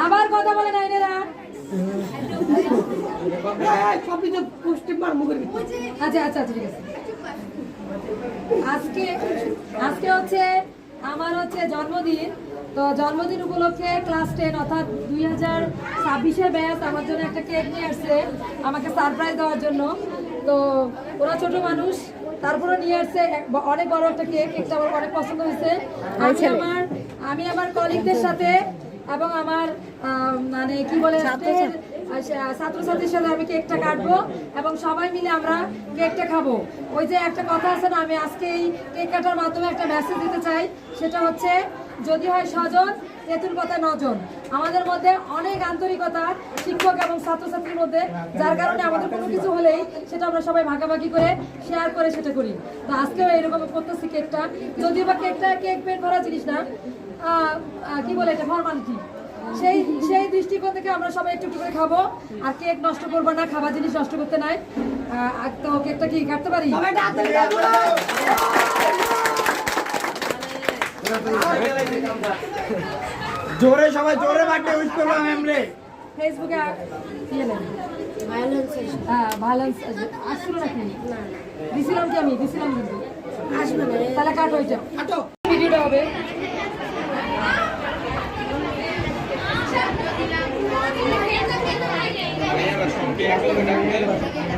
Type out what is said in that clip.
আবার কথা বলে নাই এরা। আচ্ছা আচ্ছা আচ্ছা ঠিক আছে। আজকে হচ্ছে আমার হচ্ছে জন্মদিন। তো জন্মদিন উপলক্ষে ক্লাস 10 অর্থাৎ 2026-এর ব্যাচ আমার জন্য একটা কেক নিয়ে আসছে আমাকে সারপ্রাইজ দেওয়ার জন্য। তো ওরা ছোট মানুষ, তারপরে নিয়ে আসছে অনেক বড় একটা কেক। কেকটা আমার অনেক পছন্দ হয়েছে। আমি আমার কলিগদের সাথে এবং আমার মানে কি বলে ছাত্রছাত্রীর সাথে আমি কেকটা কাটবো এবং সবাই মিলে আমরা কেকটা খাবো। ওই যে একটা কথা আছে না, আমি আজকে এই কেক কাটার মাধ্যমে একটা মেসেজ দিতে চাই। সেটা হচ্ছে, যদি হয় স্বজন তেঁতুল পাতা নজন। আমাদের মধ্যে অনেক আন্তরিকতা শিক্ষক এবং ছাত্রছাত্রীর মধ্যে, যার কারণে আমাদের কোনো কিছু হলেই সেটা আমরা সবাই ভাগাভাগি করে শেয়ার করে সেটা করি। তো আজকেও এরকম করতেছি কেকটা, যদিও বা কেকটা কেক পেট ভরা জিনিস না, কি বলে এটা ফরমালিটি। সেই দৃষ্টিকোণ থেকে আমরা সবাই একটু করে খাবো। আর কেক নষ্ট করবো না, খাবার জিনিস নষ্ট করতে নাই। তো কেকটা কি কাটতে পারি? জোরে সবাই জোরে বার্থডে উইশ করবো আমরা ফেসবুকে দিয়ে নেন। ভায়োলেন্স আসছিল নাকি? দিছিলাম কি? আমি দিছিলাম কিন্তু আসবে না। তাহলে কাটো ওইটা, ভিডিওটা হবে। Oke, aku udah